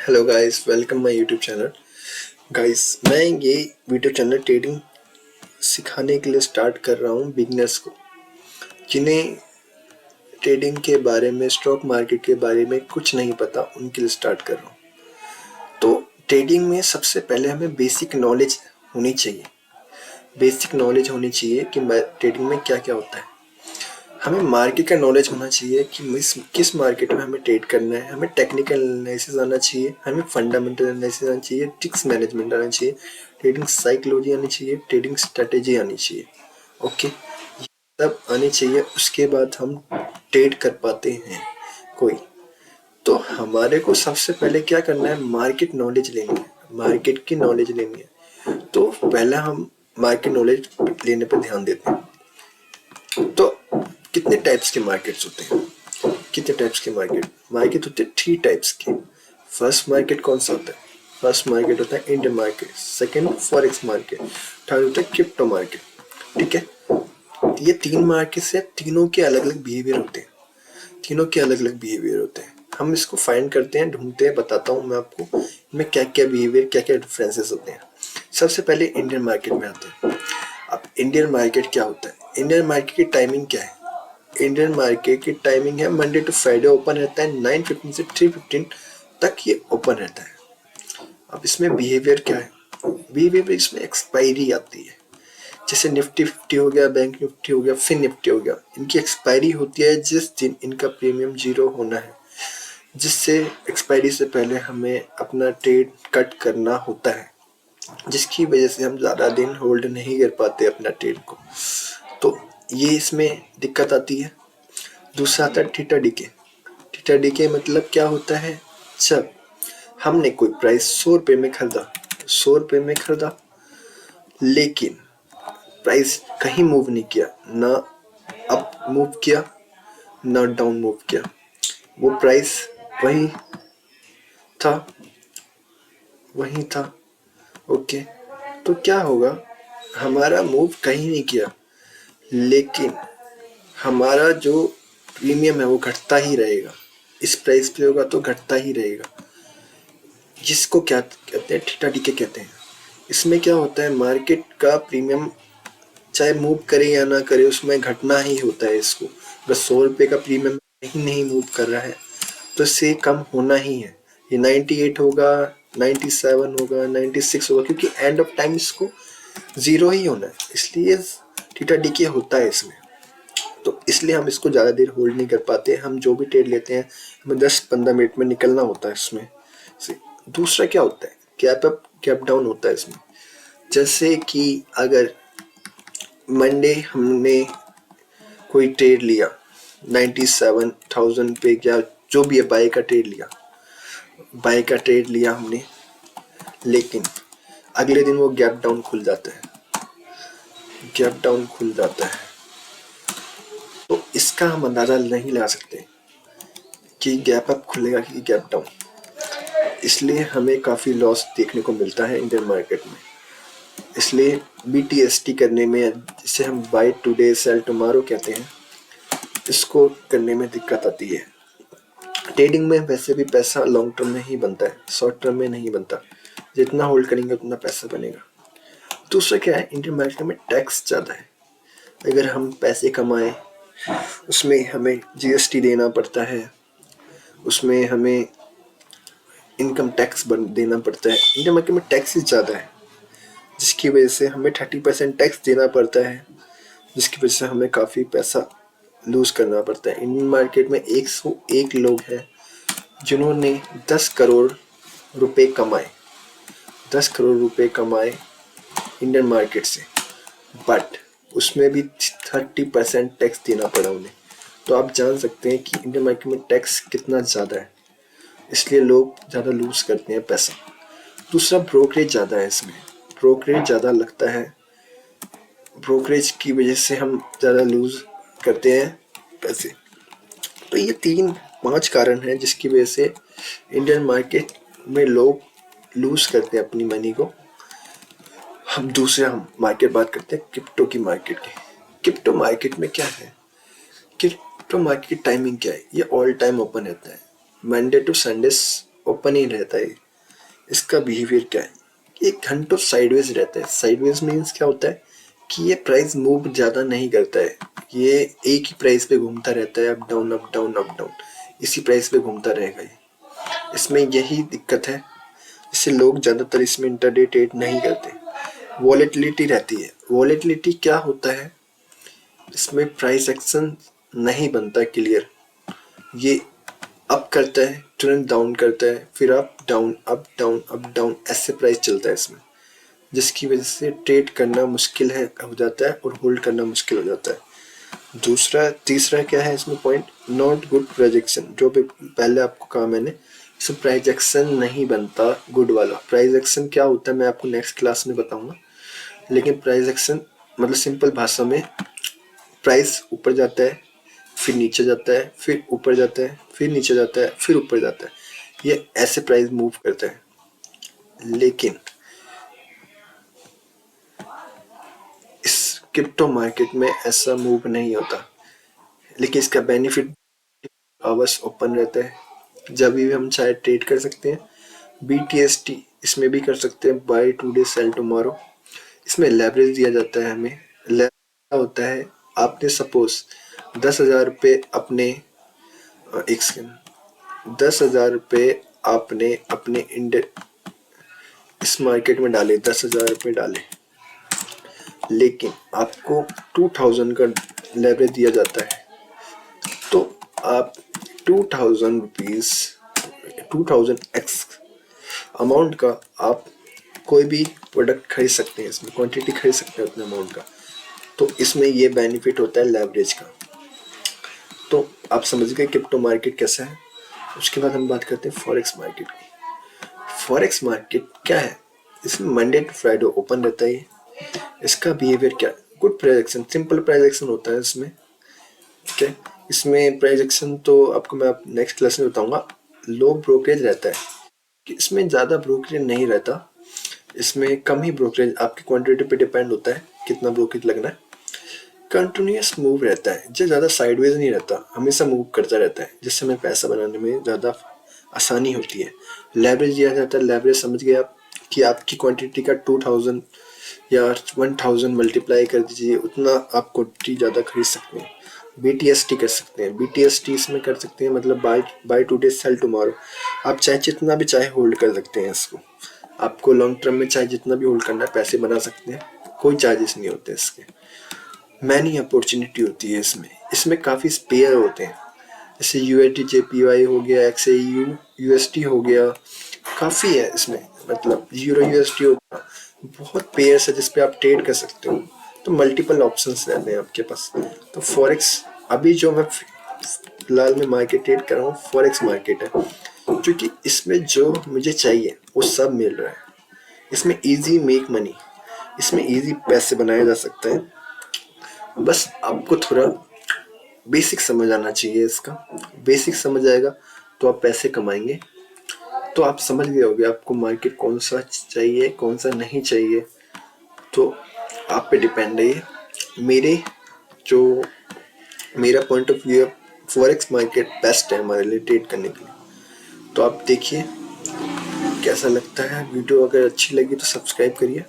Hello guys, welcome my YouTube channel. Guys, मैं ये video channel trading सिखाने के लिए स्टार्ट कर रहा हूँ बिगनर्स को, जिन्हें ट्रेडिंग के बारे में, स्टॉक मार्केट के बारे में कुछ नहीं पता, उनके लिए स्टार्ट कर रहा हूँ। तो ट्रेडिंग में सबसे पहले हमें बेसिक नॉलेज होनी चाहिए। बेसिक नॉलेज होनी चाहिए कि ट्रेडिंग में क्या क्या होता है। हमें मार्केट का नॉलेज होना चाहिए कि किस मार्केट में हमें ट्रेड करना है। हमें टेक्निकल एनालिसिस आना चाहिए, हमें फंडामेंटल एनालिसिस आना चाहिए, रिस्क मैनेजमेंट आना चाहिए, ट्रेडिंग साइकोलॉजी आनी चाहिए, ट्रेडिंग स्ट्रेटेजी आनी चाहिए। ओके, ये सब आनी चाहिए। उसके बाद हम ट्रेड कर पाते हैं कोई। तो हमारे को सबसे पहले क्या करना है, मार्केट नॉलेज लेनी है, मार्केट की नॉलेज लेनी है। तो पहले हम मार्केट नॉलेज लेने पर ध्यान देते हैं। तो कितने टाइप्स के मार्केट्स होते हैं? कितने टाइप्स के मार्केट होते हैं? 3 टाइप्स के। फर्स्ट मार्केट कौन सा होता है? फर्स्ट मार्केट होता है Indian market, second forex market, third होता है क्रिप्टो मार्केट। ठीक है, ये 3 मार्केट से तीनों के अलग अलग बिहेवियर होते हैं। तीनों के अलग अलग बिहेवियर होते हैं। हम इसको फाइंड करते हैं, ढूंढते हैं, बताता हूँ मैं आपको इनमें क्या क्या बिहेवियर, क्या क्या डिफरेंसेस होते हैं। सबसे पहले इंडियन मार्केट में आते हैं। अब इंडियन मार्केट क्या होता है? इंडियन मार्केट की टाइमिंग क्या है? इंडियन मार्केट की टाइमिंग है मंडे टू फ्राइडे ओपन रहता है, 9:15 से 3:15 तक ये ओपन रहता है। अब इसमें बिहेवियर क्या है? बिहेवियर इसमें एक्सपायरी आती है। जैसे निफ्टी 50 हो गया, बैंक निफ्टी हो गया, फिन निफ्टी हो गया, इनकी एक्सपायरी होती है जिस दिन इनका प्रीमियम 0 होना है, जिससे एक्सपायरी से पहले हमें अपना ट्रेड कट करना होता है, जिसकी वजह से हम ज़्यादा दिन होल्ड नहीं कर पाते अपना ट्रेड को। तो ये इसमें दिक्कत आती है। दूसरा आता है थीटा डीके। थीटा डीके मतलब क्या होता है? जब हमने कोई प्राइस 100 रुपये में खरीदा, 100 रुपये में खरीदा, लेकिन प्राइस कहीं मूव नहीं किया, ना अप मूव किया ना डाउन मूव किया, वो प्राइस वही था, वही था। ओके, तो क्या होगा? हमारा मूव कहीं नहीं किया, लेकिन हमारा जो प्रीमियम है वो घटता ही रहेगा। इस प्राइस पे होगा तो घटता ही रहेगा, जिसको क्या कहते हैं? थीटा डीके कहते हैं। इसमें क्या होता है, मार्केट का प्रीमियम चाहे मूव करे या ना करे, उसमें घटना ही होता है इसको। अगर 100 रुपये का प्रीमियम नहीं मूव कर रहा है तो इससे कम होना ही है। ये 98 होगा, 97 होगा, 96 होगा, क्योंकि एंड ऑफ टाइम इसको 0 ही होना है, इसलिए थीटा डीके होता है इसमें। तो इसलिए हम इसको ज़्यादा देर होल्ड नहीं कर पाते। हम जो भी ट्रेड लेते हैं हमें 10-15 मिनट में निकलना होता है इसमें से। दूसरा क्या होता है? गैप अप गैप डाउन होता है इसमें। जैसे कि अगर मंडे हमने कोई ट्रेड लिया 97,000 पे, या जो भी है, बाय का ट्रेड लिया हमने, लेकिन अगले दिन वो गैप डाउन खुल जाता है, गैप डाउन खुल जाता है। तो इसका हम अंदाज़ा नहीं लगा सकते कि गैप अप खुलेगा कि गैप डाउन, इसलिए हमें काफ़ी लॉस देखने को मिलता है इंडियन मार्केट में। इसलिए BTST करने में, जिसे हम बाय टुडे सेल टुमारो कहते हैं, इसको करने में दिक्कत आती है। ट्रेडिंग में वैसे भी पैसा लॉन्ग टर्म में ही बनता है, शॉर्ट टर्म में नहीं बनता। जितना होल्ड करेंगे उतना पैसा बनेगा। दूसरा क्या है, इंडियन मार्केट में टैक्स ज़्यादा है। अगर हम पैसे कमाएं उसमें हमें GST देना पड़ता है, उसमें हमें इनकम टैक्स देना पड़ता है। इंडियन मार्केट में टैक्स ज़्यादा है, जिसकी वजह से हमें 30% टैक्स देना पड़ता है, जिसकी वजह से हमें काफ़ी पैसा लूज़ करना पड़ता है। इंडियन मार्केट में 101 लोग हैं जिन्होंने 10 करोड़ रुपए कमाए, 10 करोड़ रुपए कमाए इंडियन मार्केट से, बट उसमें भी 30% टैक्स देना पड़ा उन्हें। तो आप जान सकते हैं कि इंडियन मार्केट में टैक्स कितना ज़्यादा है, इसलिए लोग ज़्यादा लूज़ करते हैं पैसा। दूसरा, ब्रोकरेज ज़्यादा है इसमें, ब्रोकरेज ज़्यादा लगता है, ब्रोकरेज की वजह से हम ज़्यादा लूज़ करते हैं पैसे। तो ये 3-5 कारण हैं जिसकी वजह से इंडियन मार्केट में लोग लूज़ करते हैं अपनी मनी को। हम मार्केट बात करते हैं क्रिप्टो की मार्केट की। क्रिप्टो मार्केट में क्या है? क्रिप्टो मार्केट की टाइमिंग क्या है? ये ऑल टाइम ओपन रहता है, मंडे टू संडे ओपन ही रहता है। इसका बिहेवियर क्या है, एक घंटों साइडवेज रहता है। साइडवेज मीन्स क्या होता है कि ये प्राइस मूव ज़्यादा नहीं करता है, ये एक ही प्राइस पे घूमता रहता है, up down up down up down, इसी प्राइस पे घूमता रहेगा ये। इसमें यही दिक्कत है, इससे लोग ज़्यादातर इसमें इंटरडे ट्रेड नहीं करते। वॉलेटिलिटी रहती है। वॉलेटिलिटी क्या होता है, इसमें प्राइस एक्शन नहीं बनता क्लियर। ये अप करता है, तुरंत डाउन करता है, फिर up down up down up down, ऐसे प्राइस चलता है इसमें, जिसकी वजह से ट्रेड करना मुश्किल है हो जाता है और होल्ड करना मुश्किल हो जाता है। तीसरा क्या है इसमें पॉइंट, नॉट गुड प्रोजेक्शन। जो भी पहले आपको कहा मैंने, इसमें प्राइस एक्शन नहीं बनता गुड वाला। प्राइस एक्शन क्या होता है मैं आपको नेक्स्ट क्लास में बताऊंगा, लेकिन प्राइस एक्शन मतलब सिंपल भाषा में, प्राइस ऊपर जाता है, फिर नीचे जाता है, फिर ऊपर जाता है, फिर नीचे जाता है, फिर ऊपर जाता है, ये ऐसे प्राइस मूव करता है। लेकिन इस क्रिप्टो मार्केट में ऐसा मूव नहीं होता। लेकिन इसका बेनिफिट, आवर्स ओपन रहता है, जब भी हम चाहे ट्रेड कर सकते हैं। BTST इसमें भी कर सकते हैं, बाय टुडे सेल टुमारो। इसमें लेवरेज दिया जाता है हमें। लेवरेज होता है, आपने सपोज 10,000 रुपये अपने एक सेकेंड 10,000 रुपये आपने अपने इस मार्केट में डाले, 10,000 रुपये डाले, लेकिन आपको 2,000 का लेवरेज दिया जाता है। तो आप 2,000 रुपीज़ 2,000x अमाउंट का आप कोई भी प्रोडक्ट खरीद सकते हैं, इसमें क्वांटिटी खरीद सकते हैं उतने अमाउंट का। तो इसमें ये बेनिफिट होता है लेवरेज का। तो आप समझ गए क्रिप्टो मार्केट कैसा है। उसके बाद हम बात करते हैं फॉरेक्स मार्केट की। फॉरेक्स मार्केट क्या है, इसमें मंडे टू फ्राइडे ओपन रहता है। इसका बिहेवियर क्या है, good price action, simple price action होता है इसमें। ठीक है, इसमें प्राइस एक्शन तो आपको मैं नेक्स्ट क्लास में बताऊंगा। लो ब्रोकरेज रहता है, कि इसमें ज़्यादा ब्रोकरेज नहीं रहता, इसमें कम ही ब्रोकरेज, आपकी क्वांटिटी पे डिपेंड होता है कितना ब्रोकरेज लगना है। कंटिन्यूस मूव रहता है, जो ज़्यादा साइडवेज नहीं रहता, हमेशा मूव करता रहता है, जिससे हमें पैसा बनाने में ज़्यादा आसानी होती है। लेवरेज दिया जाता है। लेवरेज समझ गए आप, कि आपकी क्वांटिटी का 2,000 या 1,000 मल्टीप्लाई कर दीजिए, उतना आप क्वांटिटी ज़्यादा खरीद सकते हैं। BTST कर सकते हैं। BTST इसमें कर सकते हैं, मतलब बाय टुडे सेल टुमारो। आप चाहे जितना भी चाहे होल्ड कर सकते हैं इसको, आपको लॉन्ग टर्म में चाहे जितना भी होल्ड करना है पैसे बना सकते हैं, कोई चार्जेस नहीं होते इसके। मैनी अपॉर्चुनिटी होती है इसमें। इसमें काफ़ी स्पेयर होते हैं, जैसे USD JPY हो गया, XAU USD हो गया, काफ़ी है इसमें, मतलब यूरो USD हो गया, बहुत पेयर्स है जिसपे आप ट्रेड कर सकते हो। तो मल्टीपल ऑप्शंस रहते हैं आपके पास। तो फॉरेक्स अभी जो मैं फिलहाल में मार्केट ट्रेड कर रहा हूँ, फॉरेक्स मार्केट है, क्योंकि इसमें जो मुझे चाहिए वो सब मिल रहा है। इसमें इजी मेक मनी, इसमें इजी पैसे बनाया जा सकता है। बस आपको थोड़ा बेसिक समझ आना चाहिए इसका। बेसिक समझ आएगा तो आप पैसे कमाएंगे। तो आप समझ गए होंगे आपको मार्केट कौन सा चाहिए कौन सा नहीं चाहिए, तो आप पे डिपेंड है ये। मेरा पॉइंट ऑफ व्यू है, फॉरेक्स मार्केट बेस्ट है हमारे लिए ट्रेड करने के लिए। तो आप देखिए कैसा लगता है वीडियो। अगर अच्छी लगी तो सब्सक्राइब करिए।